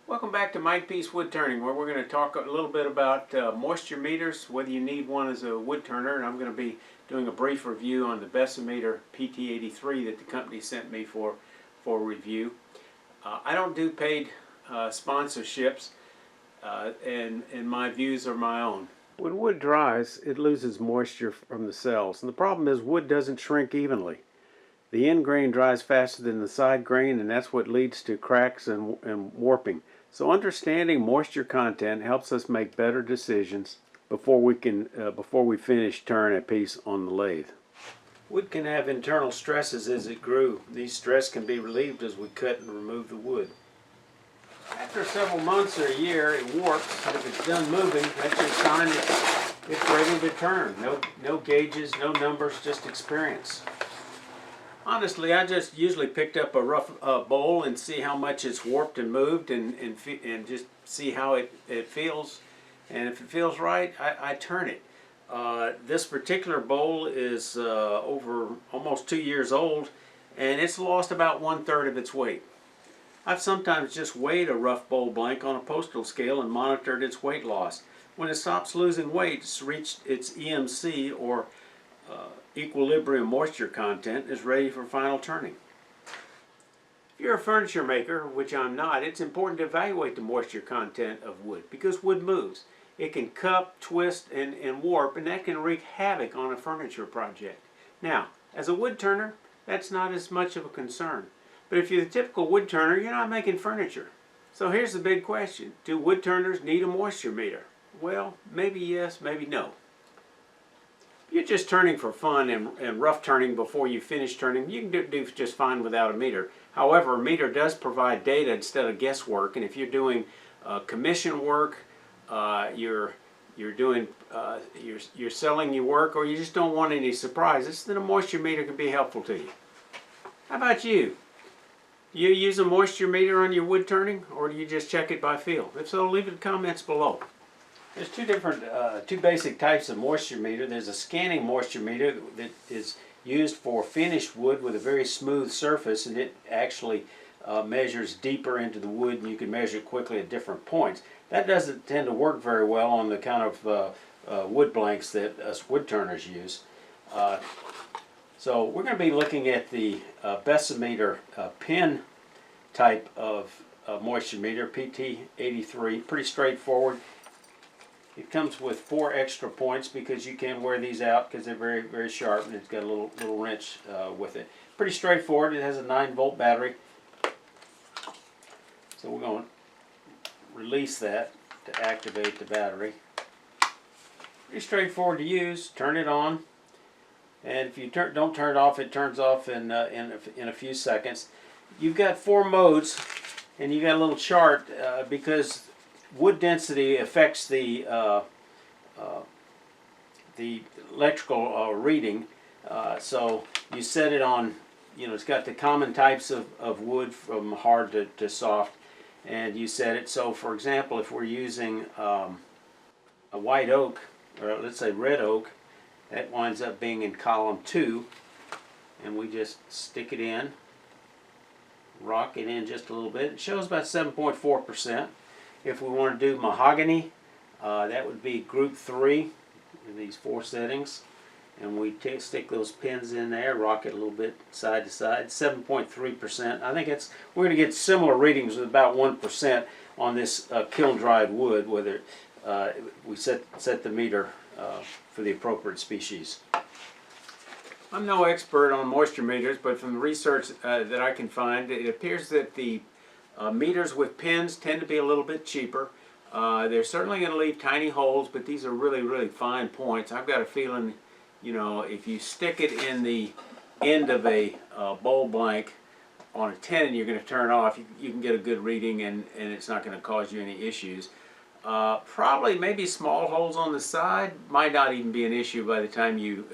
Welcome back to Mike Peace Wood Turning, where we're going to talk a little bit about moisture meters, whether you need one as a wood turner, and I'm going to be doing a brief review on the Bessameter PT83 that the company sent me for review. I don't do paid sponsorships, and my views are my own. When wood dries, it loses moisture from the cells, and the problem is wood doesn't shrink evenly. The end grain dries faster than the side grain, and that's what leads to cracks and warping. So understanding moisture content helps us make better decisions before we finish turn a piece on the lathe. Wood can have internal stresses as it grew. These stresses can be relieved as we cut and remove the wood. After several months or a year, it warps. If it's done moving, that's your sign that it's ready to turn. No gauges, no numbers, just experience. Honestly, I just usually picked up a rough bowl and see how much it's warped and moved, and just see how it feels. And if it feels right, I turn it. This particular bowl is over almost 2 years old, and it's lost about 1/3 of its weight. I've sometimes just weighed a rough bowl blank on a postal scale and monitored its weight loss. When it stops losing weight, it's reached its EMC, or equilibrium moisture content, is ready for final turning. If you're a furniture maker, which I'm not, it's important to evaluate the moisture content of wood, because wood moves. It can cup, twist, and warp, and that can wreak havoc on a furniture project. Now, as a wood turner, that's not as much of a concern. But if you're the typical wood turner, you're not making furniture. So here's the big question. Do wood turners need a moisture meter? Well, maybe yes, maybe no. If you're just turning for fun and rough turning before you finish turning, you can do just fine without a meter. However, a meter does provide data instead of guesswork, and if you're doing commission work, you're selling your work, or you just don't want any surprises, then a moisture meter can be helpful to you. How about you? Do you use a moisture meter on your wood turning, or do you just check it by feel? If so, leave it in the comments below. There's two basic types of moisture meter. There's a scanning moisture meter that is used for finished wood with a very smooth surface, and it actually measures deeper into the wood, and you can measure it quickly at different points. That doesn't tend to work very well on the kind of wood blanks that us wood turners use. So we're going to be looking at the Bessemeter pin type of moisture meter, PT83. Pretty straightforward. It comes with 4 extra points because you can wear these out because they're very, very sharp, and it's got a little wrench with it. Pretty straightforward. It has a 9-volt battery. So we're going to release that to activate the battery. Pretty straightforward to use. Turn it on, and if you don't turn it off, it turns off in a few seconds. You've got 4 modes, and you got a little chart because wood density affects the electrical reading. So you set it on, it's got the common types of wood from hard to soft, and you set it. So for example, if we're using a white oak, or let's say red oak, that winds up being in column 2, and we just stick it in, rock it in just a little bit. It shows about 7.4%. If we want to do mahogany, that would be group 3 in these 4 settings, and we stick those pins in there, rock it a little bit side to side. 7.3%. I think we're going to get similar readings with about 1% on this kiln dried wood, whether we set the meter for the appropriate species. I'm no expert on moisture meters, but from the research that I can find, it appears that the meters with pins tend to be a little bit cheaper. They're certainly going to leave tiny holes, but these are really, really fine points. I've got a feeling, if you stick it in the end of a bowl blank on a tenon you're going to turn off, you can get a good reading, and it's not going to cause you any issues. Probably maybe small holes on the side might not even be an issue by the time you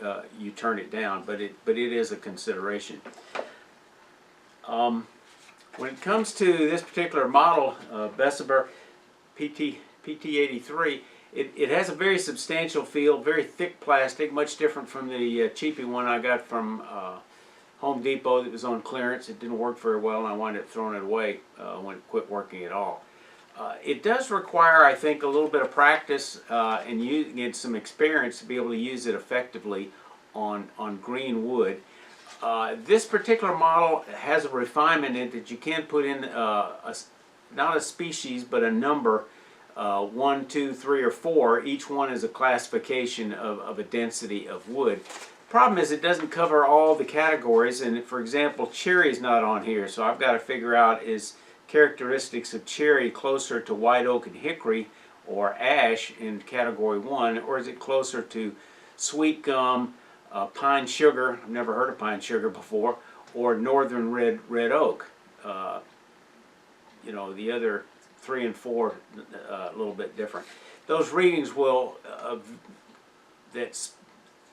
turn it down, but it is a consideration. When it comes to this particular model, Bessemeter PT83, it has a very substantial feel, very thick plastic, much different from the cheapy one I got from Home Depot that was on clearance. It didn't work very well, and I wound up throwing it away when it quit working at all. It does require, I think, a little bit of practice and you get some experience to be able to use it effectively on green wood. This particular model has a refinement in it that you can put in not a species but a number, 1, 2, 3, or 4. Each one is a classification of a density of wood. Problem is it doesn't cover all the categories, and for example cherry is not on here, so I've got to figure out is characteristics of cherry closer to white oak and hickory or ash in category 1, or is it closer to sweet gum, pine sugar, I've never heard of pine sugar before, or northern red oak. You know, the other 3 and 4 a little bit different. Those readings will that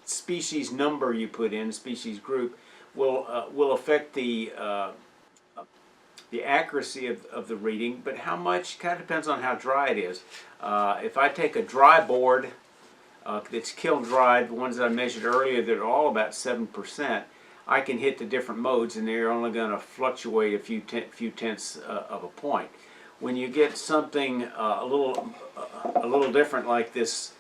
species number you put in, species group, will affect the accuracy of the reading, but how much kind of depends on how dry it is. If I take a dry board that's kiln dried, the ones that I measured earlier that are all about 7%, I can hit the different modes and they're only going to fluctuate a few tenths of a point. When you get something a little different like this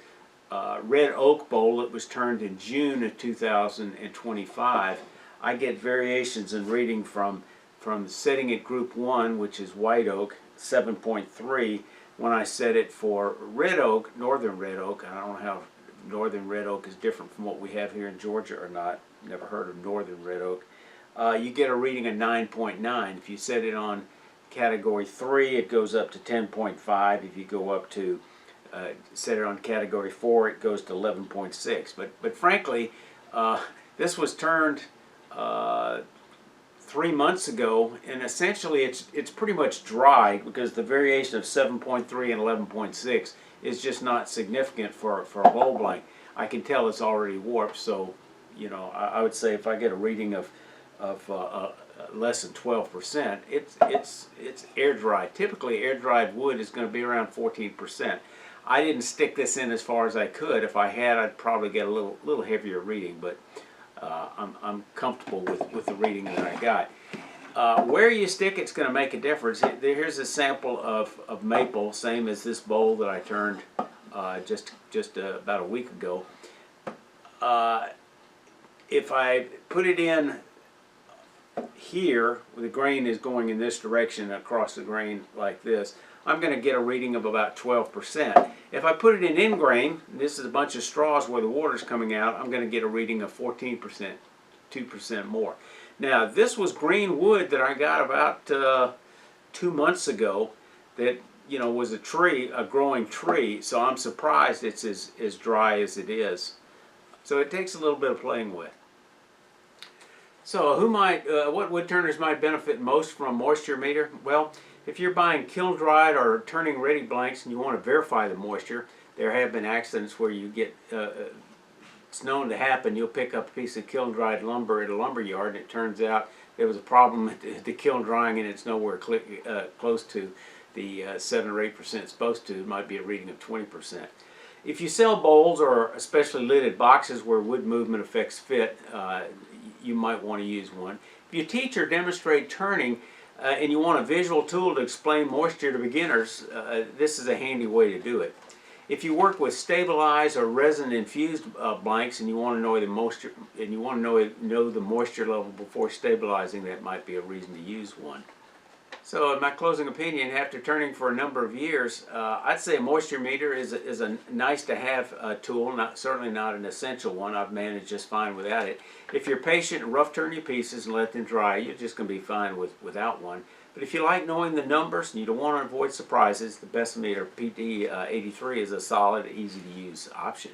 red oak bowl that was turned in June of 2025, I get variations in reading from setting at group 1, which is white oak, 7.3. When I set it for red oak, northern red oak, I don't know how northern red oak is different from what we have here in Georgia or not. Never heard of northern red oak. You get a reading of 9.9. If you set it on category 3, it goes up to 10.5. If you go up to set it on category 4, it goes to 11.6. But frankly, this was turned 3 months ago, and essentially it's pretty much dry because the variation of 7.3 and 11.6 is just not significant for a bowl blank. I can tell it's already warped, so you know I would say if I get a reading of less than 12%, it's air dried. Typically air dried wood is going to be around 14%. I didn't stick this in as far as I could. If I had, I'd probably get a little heavier reading, but I'm comfortable with the reading that I got. Where you stick it's going to make a difference. Here's a sample of maple, same as this bowl that I turned just about a week ago. If I put it in here, the grain is going in this direction across the grain like this, I'm going to get a reading of about 12%. If I put it in grain, this is a bunch of straws where the water's coming out, I'm going to get a reading of 14%, 2% more. Now, this was green wood that I got about 2 months ago that, you know, was a growing tree, so I'm surprised it's as dry as it is. So it takes a little bit of playing with. So what wood turners might benefit most from a moisture meter? Well, if you're buying kiln dried or turning ready blanks and you want to verify the moisture, there have been accidents where you get, it's known to happen, you'll pick up a piece of kiln dried lumber at a lumber yard and it turns out there was a problem at the kiln drying and it's nowhere close to the 7 or 8% it's supposed to. It might be a reading of 20%. If you sell bowls or especially lidded boxes where wood movement affects fit, you might want to use one. If you teach or demonstrate turning and you want a visual tool to explain moisture to beginners, this is a handy way to do it. If you work with stabilized or resin infused blanks and you want to know the moisture and you want to know the moisture level before stabilizing, that might be a reason to use one. So in my closing opinion, after turning for a number of years, I'd say a moisture meter is a nice to have tool, certainly not an essential one. I've managed just fine without it. If you're patient and rough turn your pieces and let them dry, you're just going to be fine without one. But if you like knowing the numbers and you don't want to avoid surprises, the Bessameter PT83 is a solid, easy to use option.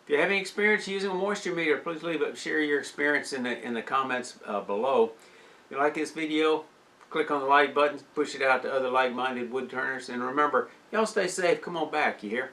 If you have any experience using a moisture meter, please share your experience in the comments below. If you like this video, click on the like button, push it out to other like-minded wood turners, and remember, y'all stay safe. Come on back, you hear?